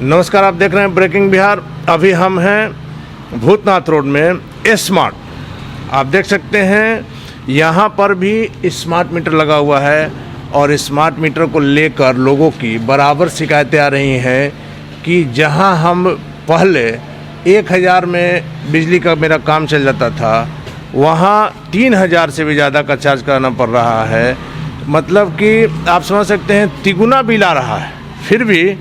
नमस्कार, आप देख रहे हैं ब्रेकिंग बिहार। अभी हम हैं भूतनाथ रोड में स्मार्ट। आप देख सकते हैं यहाँ पर भी स्मार्ट मीटर लगा हुआ है और स्मार्ट मीटर को लेकर लोगों की बराबर शिकायतें आ रही हैं कि जहाँ हम पहले 1000 में बिजली का मेरा काम चल जाता था, वहाँ 3000 से भी ज़्यादा का चार्ज कराना पड़ रहा है। मतलब कि आप समझ सकते हैं तिगुना बिल आ रहा है। फिर भी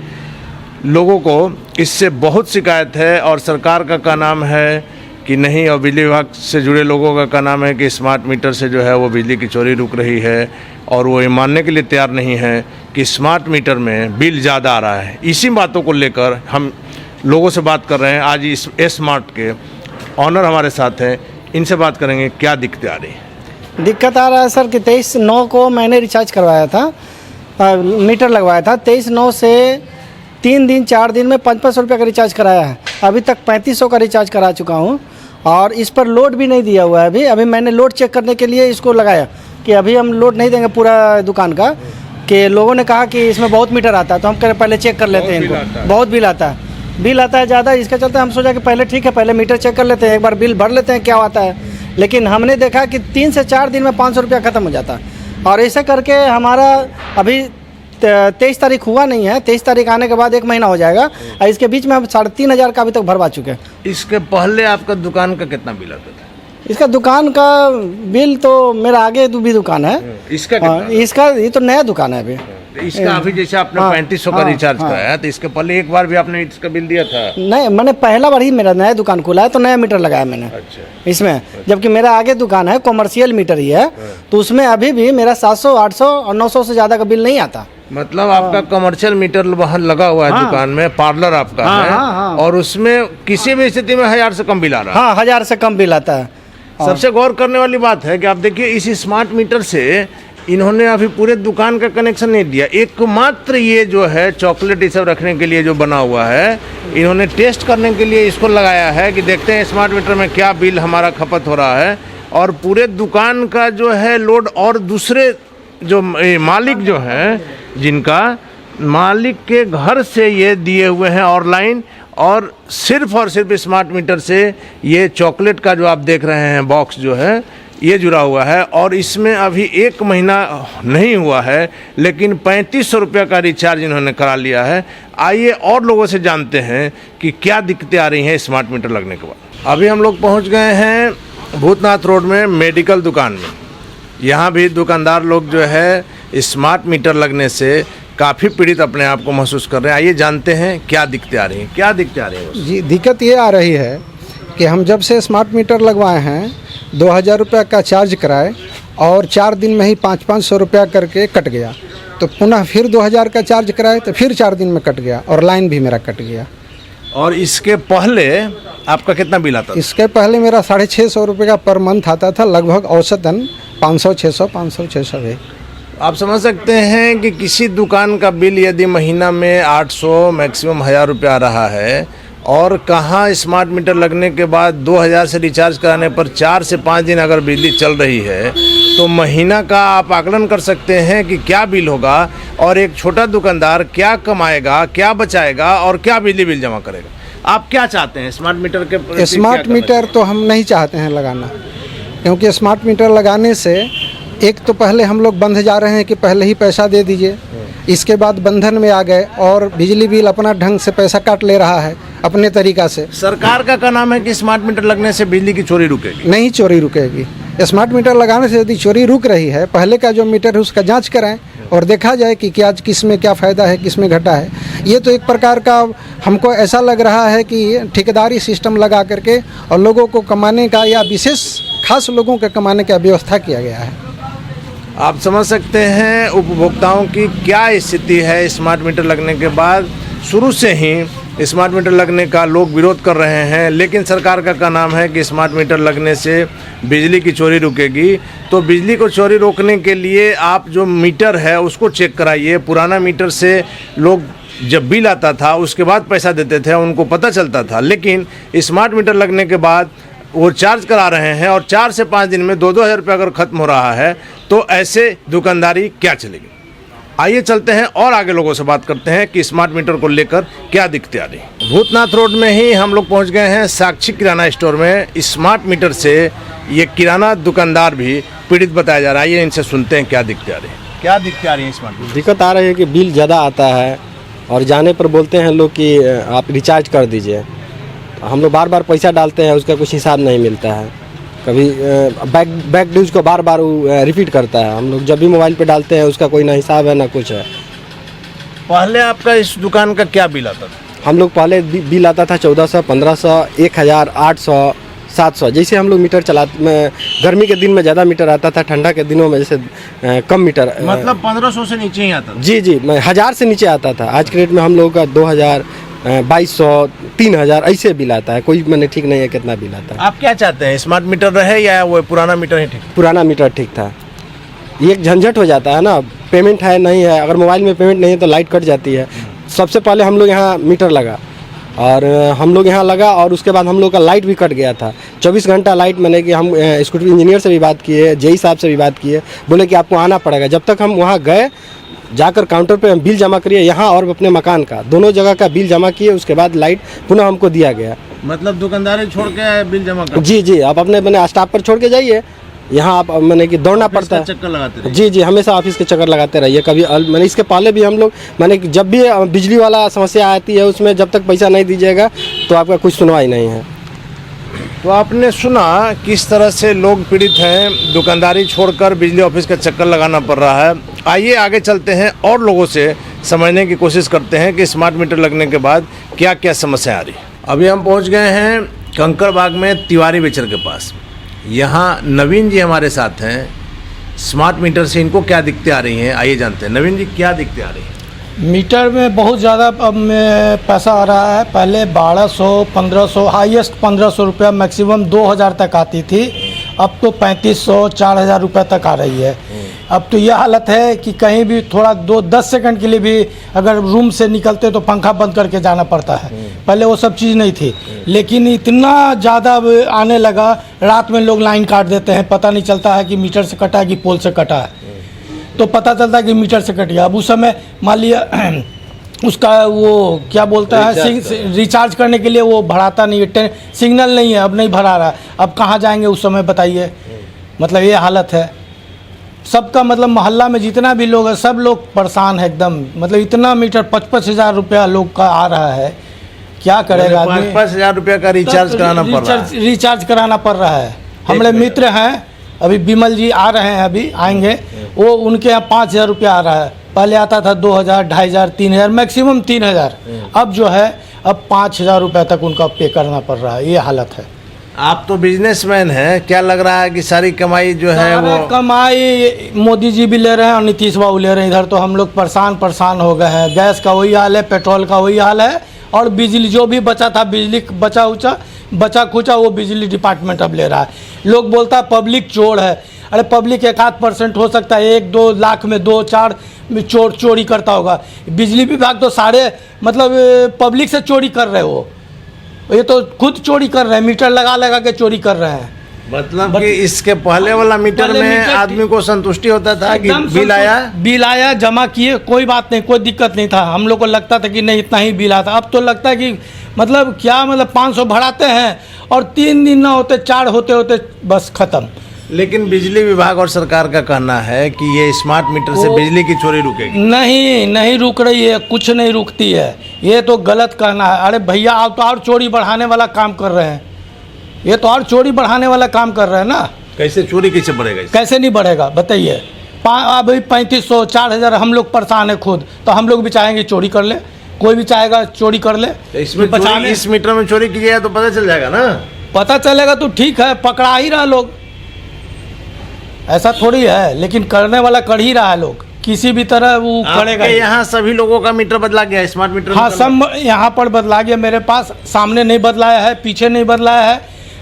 लोगों को इससे बहुत शिकायत है और सरकार का नाम है कि नहीं, और बिजली विभाग से जुड़े लोगों का नाम है कि स्मार्ट मीटर से जो है वो बिजली की चोरी रुक रही है, और वो ये मानने के लिए तैयार नहीं है कि स्मार्ट मीटर में बिल ज़्यादा आ रहा है। इसी बातों को लेकर हम लोगों से बात कर रहे हैं। आज इस स्मार्ट के ऑनर हमारे साथ हैं, इनसे बात करेंगे क्या दिक्कतें आ रही हैं। दिक्कत आ रहा है सर कि 23/9 को मैंने रिचार्ज करवाया था, मीटर लगवाया था। 23/9 से 3 दिन 4 दिन में 500 रुपये का रिचार्ज कराया है। अभी तक 3500 का रिचार्ज करा चुका हूँ और इस पर लोड भी नहीं दिया हुआ है। अभी मैंने लोड चेक करने के लिए इसको लगाया कि अभी हम लोड नहीं देंगे पूरा दुकान का, कि लोगों ने कहा कि इसमें बहुत मीटर आता है, तो हम कह रहे पहले चेक कर लेते हैं इनको। बहुत बिल आता है ज़्यादा, इसके चलते हम सोचा कि पहले ठीक है, पहले मीटर चेक कर लेते हैं, एक बार बिल भर लेते हैं क्या आता है। लेकिन हमने देखा कि 3 से 4 दिन में 500 रुपया ख़त्म हो जाता है। और ऐसे करके हमारा अभी 23 तारीख हुआ नहीं है, 23 तारीख आने के बाद 1 महीना हो जाएगा और इसके बीच में हम 3500 का अभी तक भरवा चुके हैं। इसके पहले आपका दुकान का कितना बिल आता था? इसका दुकान का बिल तो मेरा आगे भी दुकान है। इसका इसका ये तो नया दुकान है अभी। इसका अभी जैसे आपने 3500 का रिचार्ज कराया, तो इसके पहले एक बार भी आपने इसका बिल दिया था? नहीं, मैंने पहला बार ही मेरा नया दुकान खोला है तो नया मीटर लगाया मैंने। अच्छा। इसमें जबकि मेरा आगे दुकान है, कॉमर्शियल मीटर ही है, तो उसमें अभी भी मेरा 700, 800 और 900 से ज़्यादा का बिल नहीं आता। मतलब आपका कमर्शियल मीटर वहाँ लगा हुआ है दुकान में, पार्लर आपका है, और उसमें किसी भी स्थिति में 1000 से कम बिल आ रहा है? हाँ, 1000 से कम बिल आता है। सबसे गौर करने वाली बात है कि आप देखिए इस स्मार्ट मीटर से इन्होंने अभी पूरे दुकान का कनेक्शन नहीं दिया। एकमात्र ये जो है चॉकलेट ये सब रखने के लिए जो बना हुआ है, इन्होंने टेस्ट करने के लिए इसको लगाया है कि देखते हैं स्मार्ट मीटर में क्या बिल हमारा खपत हो रहा है। और पूरे दुकान का जो है लोड, और दूसरे जो मालिक जो हैं, जिनका मालिक के घर से ये दिए हुए हैं ऑनलाइन, और सिर्फ स्मार्ट मीटर से ये चॉकलेट का जो आप देख रहे हैं बॉक्स जो है ये जुड़ा हुआ है। और इसमें अभी 1 महीना नहीं हुआ है, लेकिन 3500 रुपये का रिचार्ज इन्होंने करा लिया है। आइए और लोगों से जानते हैं कि क्या दिक्कतें आ रही हैं स्मार्ट मीटर लगने के बाद। अभी हम लोग पहुंच गए हैं भूतनाथ रोड में मेडिकल दुकान में। यहाँ भी दुकानदार लोग जो है स्मार्ट मीटर लगने से काफ़ी पीड़ित अपने आप को महसूस कर रहे हैं। आइए जानते हैं क्या दिक्कतें आ रही हैं। क्या दिक्कतें आ रही हैं? जी, दिक्कत ये आ रही है कि हम जब से स्मार्ट मीटर लगवाए हैं 2000 रुपये का चार्ज कराए और 4 दिन में ही 500 रुपया करके कट गया, तो पुनः फिर 2000 का चार्ज कराए तो फिर 4 दिन में कट गया और लाइन भी मेरा कट गया। और इसके पहले आपका कितना बिल आता था? इसके पहले मेरा 650 रुपये का पर मंथ आता था, लगभग औसतन 500-600 है। आप समझ सकते हैं कि किसी दुकान का बिल यदि महीना में 800 मैक्सिमम 1000 रुपये आ रहा है, और कहाँ स्मार्ट मीटर लगने के बाद 2000 से रिचार्ज कराने पर 4 से 5 दिन अगर बिजली चल रही है, तो महीना का आप आकलन कर सकते हैं कि क्या बिल होगा, और एक छोटा दुकानदार क्या कमाएगा, क्या बचाएगा और क्या बिजली बिल जमा करेगा। आप क्या चाहते हैं स्मार्ट मीटर के? स्मार्ट मीटर तो हम नहीं चाहते हैं लगाना, क्योंकि स्मार्ट मीटर लगाने से एक तो पहले हम लोग बंध जा रहे हैं कि पहले ही पैसा दे दीजिए, इसके बाद बंधन में आ गए और बिजली बिल अपना ढंग से पैसा काट ले रहा है अपने तरीक़ा से। सरकार का नाम है कि स्मार्ट मीटर लगने से बिजली की चोरी रुकेगी। नहीं, चोरी रुकेगी। स्मार्ट मीटर लगाने से यदि चोरी रुक रही है, पहले का जो मीटर है उसका जांच कराएं और देखा जाए कि क्या किस में क्या फ़ायदा है, किस में घटा है। ये तो एक प्रकार का हमको ऐसा लग रहा है कि ठेकेदारी सिस्टम लगा करके और लोगों को कमाने का, या विशेष खास लोगों के कमाने का व्यवस्था किया गया है। आप समझ सकते हैं उपभोक्ताओं की क्या स्थिति है स्मार्ट मीटर लगने के बाद। शुरू से ही स्मार्ट मीटर लगने का लोग विरोध कर रहे हैं, लेकिन सरकार का नाम है कि स्मार्ट मीटर लगने से बिजली की चोरी रुकेगी। तो बिजली को चोरी रोकने के लिए आप जो मीटर है उसको चेक कराइए। पुराना मीटर से लोग जब बिल आता था उसके बाद पैसा देते थे, उनको पता चलता था, लेकिन स्मार्ट मीटर लगने के बाद वो चार्ज करा रहे हैं और 4 से 5 दिन में 2-2 हज़ार रुपये अगर ख़त्म हो रहा है, तो ऐसे दुकानदारी क्या चलेगी। आइए चलते हैं और आगे लोगों से बात करते हैं कि स्मार्ट मीटर को लेकर क्या दिक्कतें आ रही। भूतनाथ रोड में ही हम लोग पहुंच गए हैं साक्षी किराना स्टोर में। स्मार्ट मीटर से ये किराना दुकानदार भी पीड़ित बताया जा रहा है। आइए इनसे सुनते हैं क्या दिक्कतें आ रही हैं। क्या दिक्कतें आ रही हैं स्मार्ट मीटर? दिक्कत आ रही है कि बिल ज़्यादा आता है और जाने पर बोलते हैं लोग कि आप रिचार्ज कर दीजिए। हम लोग बार बार पैसा डालते हैं, उसका कुछ हिसाब नहीं मिलता है। कभी बैक ड्यूज को बार बार रिपीट करता है। हम लोग जब भी मोबाइल पे डालते हैं उसका कोई ना हिसाब है ना कुछ है। पहले आपका इस दुकान का क्या बिल आता था? हम लोग पहले बिल आता था 1400, 1500, 1000, 800, 700। जैसे हम लोग मीटर चलाते, गर्मी के दिन में ज़्यादा मीटर आता था, ठंडा के दिनों में जैसे कम मीटर। मतलब 1500 से नीचे ही आता था? जी जी, 1000 से नीचे आता था। आज के रेट में हम लोगों का 2000, 2200, 3000 ऐसे बिल आता है। कोई मैंने ठीक नहीं है कितना बिल आता है। आप क्या चाहते हैं, स्मार्ट मीटर रहे या वो पुराना मीटर ही ठीक? पुराना मीटर ठीक था। ये एक झंझट हो जाता है ना, पेमेंट है नहीं है। अगर मोबाइल में पेमेंट नहीं है तो लाइट कट जाती है। सबसे पहले हम लोग यहाँ मीटर लगा और हम लोग यहाँ लगा और उसके बाद हम लोग का लाइट भी कट गया था। 24 घंटा लाइट, मैंने कि हम स्कूटर इंजीनियर से भी बात किए, जेई साहब से भी बात किए, बोले कि आपको आना पड़ेगा। जब तक हम वहाँ गए, जाकर काउंटर पे हम बिल जमा करिए, यहाँ और अपने मकान का, दोनों जगह का बिल जमा किए। उसके बाद लाइट पुनः हमको दिया गया। मतलब दुकानदारी छोड़ के बिल जमा कर? जी जी, आप अपने मैंने स्टाफ पर छोड़ के जाइए। यहाँ आप मैंने कि दौड़ना पड़ता है। चक्कर लगाते रहिए? जी जी, हमेशा ऑफिस के चक्कर लगाते रहिए। कभी मैंने इसके पहले भी हम लोग, मैंने जब भी बिजली वाला समस्या आती है उसमें जब तक पैसा नहीं दीजिएगा तो आपका कुछ सुनवाई नहीं है। तो आपने सुना किस तरह से लोग पीड़ित हैं, दुकानदारी छोड़कर बिजली ऑफिस का चक्कर लगाना पड़ रहा है। आइए आगे चलते हैं और लोगों से समझने की कोशिश करते हैं कि स्मार्ट मीटर लगने के बाद क्या क्या समस्या आ रही है। अभी हम पहुंच गए हैं कंकड़बाग में तिवारी बेचर के पास। यहाँ नवीन जी हमारे साथ हैं। स्मार्ट मीटर से इनको क्या दिक्कतें आ रही हैं, आइए जानते हैं। नवीन जी, क्या दिक्कतें आ रही हैं? मीटर में बहुत ज़्यादा अब में पैसा आ रहा है। पहले 1200, 1500, हाईएस्ट 1500 रुपया, मैक्सिमम 2000 तक आती थी। अब तो 3500, 4000 रुपये तक आ रही है। अब तो यह हालत है कि कहीं भी थोड़ा 10 सेकंड के लिए भी अगर रूम से निकलते तो पंखा बंद करके जाना पड़ता है। पहले वो सब चीज़ नहीं थी, लेकिन इतना ज़्यादा आने लगा। रात में लोग लाइन काट देते हैं, पता नहीं चलता है कि मीटर से कटा है कि पोल से कटा है। तो पता चलता है कि मीटर से कट गया। अब उस समय मान लिया उसका वो क्या बोलता है, रिचार्ज करने के लिए वो भराता नहीं है, सिग्नल नहीं है, अब नहीं भरा रहा। अब कहाँ जाएंगे उस समय, बताइए। मतलब ये हालत है सबका। मतलब मोहल्ला में जितना भी लोग है सब लोग परेशान है एकदम। मतलब इतना मीटर 55,000 रुपया लोग का आ रहा है, क्या करेगा आदमी? 5,000 रुपया का रिचार्ज कराना पड़ रहा है। रिचार्ज कराना पड़ रहा है। हमारे मित्र हैं, अभी बिमल जी आ रहे हैं, अभी आएंगे। वो उनके यहाँ 5,000 रुपया आ रहा है। पहले आता था 2,000, 2,500, 3,000, मैक्सिमम 3,000। अब जो है अब 5,000 रुपया तक उनका पे करना पड़ रहा है। ये हालत है। आप तो बिजनेसमैन हैं, क्या लग रहा है कि सारी कमाई जो है वो कमाई मोदी जी भी ले रहे हैं और नीतीश बाबू ले रहे हैं। इधर तो हम लोग परेशान हो गए हैं। गैस का वही हाल है, पेट्रोल का वही हाल है, और बिजली जो भी बचा था, बिजली बचा खुचा वो बिजली डिपार्टमेंट अब ले रहा है। लोग बोलता है पब्लिक चोर है। अरे पब्लिक 1-8% हो सकता है, 1-2 लाख में 2-4 चोरी करता होगा। बिजली विभाग तो सारे मतलब पब्लिक से चोरी कर रहे हो। ये तो खुद चोरी कर रहे हैं, मीटर लगा के चोरी कर रहे हैं। मतलब कि इसके पहले वाला मीटर में आदमी को संतुष्टि होता था कि बिल आया जमा किए, कोई बात नहीं, कोई दिक्कत नहीं था। हम लोग को लगता था कि नहीं इतना ही बिल आता। अब तो लगता है कि मतलब क्या, मतलब 500 भराते हैं और 3 दिन ना होते, 4 होते बस खत्म। लेकिन बिजली विभाग और सरकार का कहना है कि ये स्मार्ट मीटर से बिजली की चोरी रुकेगी। नहीं रुक रही है, कुछ नहीं रुकती है। ये तो गलत कहना है। अरे भैया, आप तो और चोरी बढ़ाने वाला काम कर रहे हैं। ये तो और चोरी बढ़ाने वाला काम कर रहे हैं ना। कैसे चोरी कैसे बढ़ेगा? कैसे नहीं बढ़ेगा बताइए। अभी 3500, 4000 हम लोग परेशान है खुद, तो हम लोग भी चाहेंगे चोरी कर ले। कोई भी चाहेगा चोरी कर ले। तो इसमें इस मीटर में चोरी कीजिएगा तो पता चल जाएगा ना। पता चलेगा तो ठीक है, पकड़ा ही रहा लोग, ऐसा थोड़ी है। लेकिन करने वाला कर ही रहा है लोग, किसी भी तरह वो करेगा। यहाँ सभी लोगों का मीटर बदला गया, स्मार्ट मीटर? हाँ, सब यहाँ पर बदला गया। मेरे पास सामने नहीं बदलाया है, पीछे नहीं बदलाया है।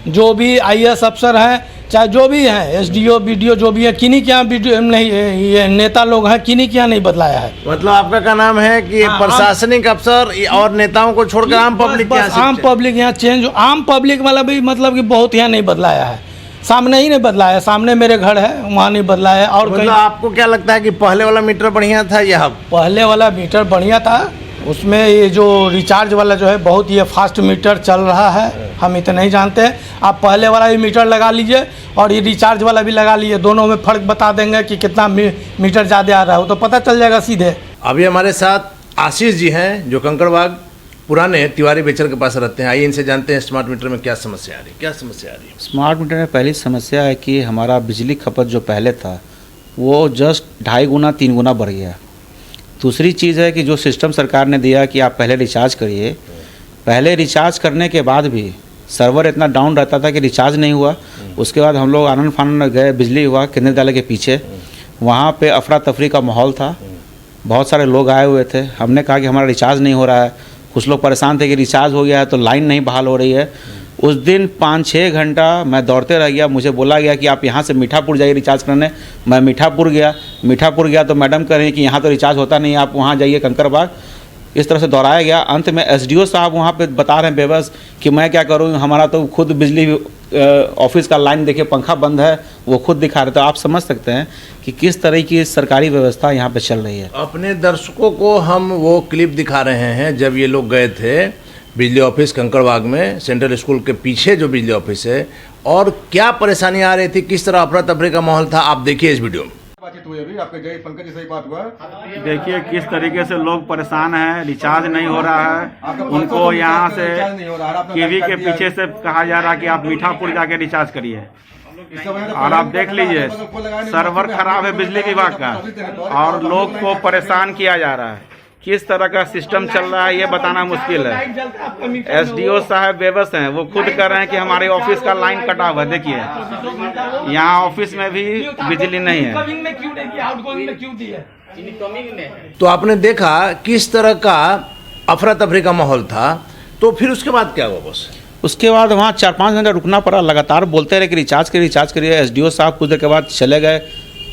जो भी IAS अफसर हैं, चाहे जो भी हैं, SDO BDO जो भी है, किन्हीं के यहाँ वीडियो नहीं, ये नेता लोग हैं, किन्हीं के यहाँ नहीं बदलाया है। मतलब आपका क्या नाम है कि प्रशासनिक अफसर और नेताओं को छोड़कर आम पब्लिक यहाँ चेंज, आम पब्लिक वाला भी मतलब कि बहुत यहाँ नहीं बदलाया है। सामने ही नहीं बदला है, सामने मेरे घर है, वहाँ नहीं बदला है। और मतलब कहीं आपको क्या लगता है कि पहले वाला मीटर बढ़िया था या अब? पहले वाला मीटर बढ़िया था, उसमें ये जो रिचार्ज वाला जो है बहुत ये फास्ट मीटर चल रहा है, हम इतना नहीं जानते हैं। आप पहले वाला भी मीटर लगा लीजिए और ये रिचार्ज वाला भी लगा लीजिए, दोनों में फ़र्क बता देंगे कि कितना मीटर ज़्यादा आ रहा है, वो तो पता चल जाएगा सीधे। अभी हमारे साथ आशीष जी हैं जो कंकड़बाग पुराने तिवारी बेचर के पास रहते हैं। आइए इनसे जानते हैं स्मार्ट मीटर में क्या समस्या आ रही है। क्या समस्या आ रही है? स्मार्ट मीटर में पहली समस्या है कि हमारा बिजली खपत जो पहले था वो जस्ट 2.5 गुना 3 गुना बढ़ गया। दूसरी चीज़ है कि जो सिस्टम सरकार ने दिया कि आप पहले रिचार्ज करिए, पहले रिचार्ज करने के बाद भी सर्वर इतना डाउन रहता था कि रिचार्ज नहीं हुआ। उसके बाद हम लोग आनंद फानंद गए बिजली विभाग केंद्रीय विद्यालय के पीछे, वहाँ पे अफरा तफरी का माहौल था, बहुत सारे लोग आए हुए थे। हमने कहा कि हमारा रिचार्ज नहीं हो रहा है, कुछ लोग परेशान थे कि रिचार्ज हो गया है तो लाइन नहीं बहाल हो रही है। उस दिन 5-6 घंटा मैं दौड़ते रह गया, मुझे बोला गया कि आप यहाँ से मीठापुर जाइए रिचार्ज करने। मैं मीठापुर गया तो मैडम कह रही हैं कि यहाँ तो रिचार्ज होता नहीं है, आप वहाँ जाइए कंकड़बाग। इस तरह से दोहराया गया। अंत में एसडीओ साहब वहाँ पे बता रहे हैं बेबस कि मैं क्या करूँ, हमारा तो खुद बिजली ऑफिस का लाइन देखिए पंखा बंद है, वो खुद दिखा रहे। तो आप समझ सकते हैं कि किस तरह की सरकारी व्यवस्था यहाँ पे चल रही है। अपने दर्शकों को हम वो क्लिप दिखा रहे हैं जब ये लोग गए थे बिजली ऑफिस कंकड़बाग में, सेंट्रल स्कूल के पीछे जो बिजली ऑफिस है, और क्या परेशानी आ रही थी, किस तरह अफरा तफरी का माहौल था, आप देखिए इस वीडियो में। बातचीत हुई अभी आपके जय पंकज जी से ही बात हुआ। देखिए किस तरीके से लोग परेशान हैं, रिचार्ज नहीं हो रहा है। उनको यहाँ से कीवी के पीछे से कहा जा रहा है कि आप मीठापुर जाके रिचार्ज करिए। और आप देख लीजिए सर्वर खराब है बिजली विभाग का और लोग को परेशान किया जा रहा है। किस तरह का सिस्टम चल रहा है ये बताना मुश्किल है। एसडीओ साहब बेबस हैं, वो खुद कह रहे हैं कि हमारे ऑफिस का लाइन कटा हुआ है। देखिए यहाँ ऑफिस में भी बिजली नहीं है। तो आपने देखा किस तरह का अफरा तफरी का माहौल था। तो फिर उसके बाद क्या हुआ बॉस? उसके बाद वहाँ 4-5 घंटा रुकना पड़ा, लगातार बोलते रहे कि रिचार्ज करिए। एसडीओ साहब कुछ देर के बाद चले गए,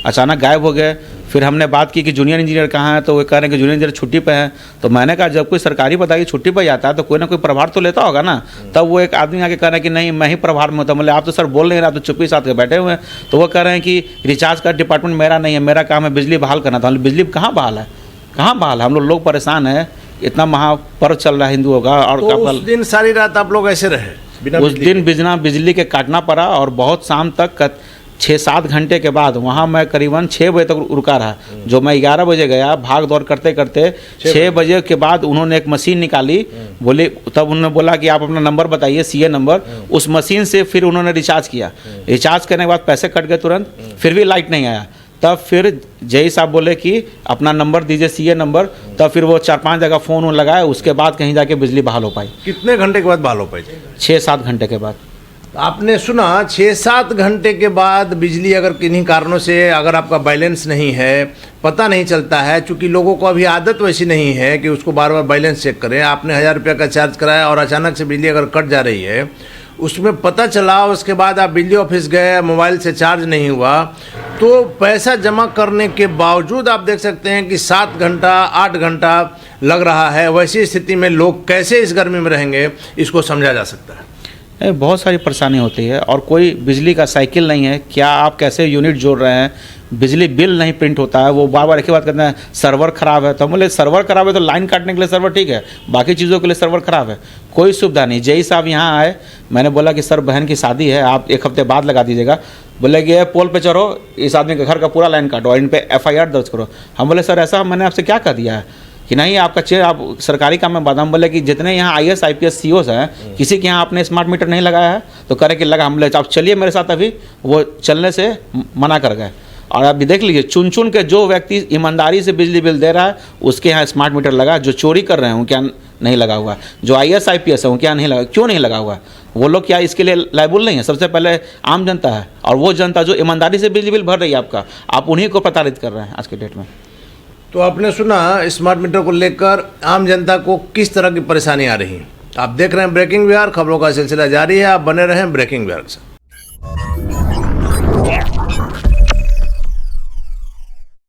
अचानक गायब हो गए। फिर हमने बात की कि जूनियर इंजीनियर कहाँ है, तो वो कह रहे हैं कि जूनियर इंजीनियर छुट्टी पे हैं। तो मैंने कहा जब कोई सरकारी पदाधिकारी छुट्टी पे जाता है तो कोई ना कोई प्रभार तो लेता होगा ना। तब वो एक आदमी आके कह रहे हैं कि नहीं मैं ही प्रभार में होता। बोले आप तो सर बोल नहीं रहे, आप तो चुप्पी साथ के बैठे हुए हैं। तो वो कह रहे हैं कि रिचार्ज का डिपार्टमेंट मेरा नहीं है, मेरा काम है बिजली बहाल करना था। बिजली कहाँ बहाल है, कहाँ बहाल है? हम लोग परेशान हैं, इतना महापर्व चल रहा है हिंदुओं का। और तो उस दिन सारी रात आप लोग ऐसे रहे बिना उस दिन बिना बिजली के काटना पड़ा और बहुत शाम तक 6-7 घंटे के बाद वहाँ मैं करीबन 6 बजे तक रुका रहा। जो मैं 11 बजे गया, भाग दौड़ करते करते 6 बजे के बाद उन्होंने एक मशीन निकाली, बोले तब उन्होंने बोला कि आप अपना नंबर बताइए, सीए नंबर। उस मशीन से फिर उन्होंने रिचार्ज किया। रिचार्ज करने के बाद पैसे कट गए तुरंत, फिर भी लाइट नहीं आया। तब फिर जय साहब बोले कि अपना नंबर दीजिए, सीए नंबर। तब फिर वो 4-5 जगह फ़ोन लगाया, उसके बाद कहीं जाके बिजली बहाल हो पाई। कितने घंटे के बाद बहाल हो पाई? 6-7 घंटे के बाद। आपने सुना 6-7 घंटे के बाद बिजली अगर किन्हीं कारणों से अगर आपका बैलेंस नहीं है, पता नहीं चलता है, क्योंकि लोगों को अभी आदत वैसी नहीं है कि उसको बार बार बैलेंस चेक करें। आपने 1000 रुपये का चार्ज कराया और अचानक से बिजली अगर कट जा रही है, उसमें पता चला, उसके बाद आप बिजली ऑफिस गए, मोबाइल से चार्ज नहीं हुआ, तो पैसा जमा करने के बावजूद आप देख सकते हैं कि 7 घंटा 8 घंटा लग रहा है। वैसी स्थिति में लोग कैसे इस गर्मी में रहेंगे, इसको समझा जा सकता है। बहुत सारी परेशानी होती है और कोई बिजली का साइकिल नहीं है। क्या आप कैसे यूनिट जोड़ रहे हैं, बिजली बिल नहीं प्रिंट होता है। वो बार बार एक ही बात करते हैं सर्वर ख़राब है। तो हम बोले सर्वर ख़राब है तो लाइन काटने के लिए सर्वर ठीक है, बाकी चीज़ों के लिए सर्वर ख़राब है। कोई सुविधा नहीं। जय साहब यहाँ आए, मैंने बोला कि सर बहन की शादी है, आप 1 हफ्ते बाद लगा दीजिएगा। बोले कि पोल पे चढ़ो, इस आदमी के घर का पूरा लाइन काटो और इन पर FIR दर्ज करो। हम बोले सर ऐसा मैंने आपसे क्या कह दिया है कि नहीं आपका आप सरकारी काम में बादाम। बोले कि जितने यहाँ IAS IPS COs हैं, किसी के यहाँ आपने स्मार्ट मीटर नहीं लगाया है? तो करे कि लगा। हम बोले आप चलिए मेरे साथ। अभी वो चलने से मना कर गए। और अभी देख लीजिए चुन चुन के जो व्यक्ति ईमानदारी से बिजली बिल दे रहा है उसके यहाँ स्मार्ट मीटर लगा। जो चोरी कर रहे हैं उनके यहाँ नहीं लगा हुआ। जो IAS IPS है उनके यहाँ नहीं लगा। क्यों नहीं लगा हुआ? वो लोग क्या इसके लिए लायबल नहीं है? सबसे पहले आम जनता है, और वो जनता जो ईमानदारी से बिजली बिल भर रही है आपका, आप उन्हीं को प्रताड़ित कर रहे हैं आज के डेट में। तो आपने सुना स्मार्ट मीटर को लेकर आम जनता को किस तरह की परेशानी आ रही है। आप देख रहे हैं ब्रेकिंग बिहार, खबरों का सिलसिला जारी है। आप बने रहें ब्रेकिंग बिहार के साथ।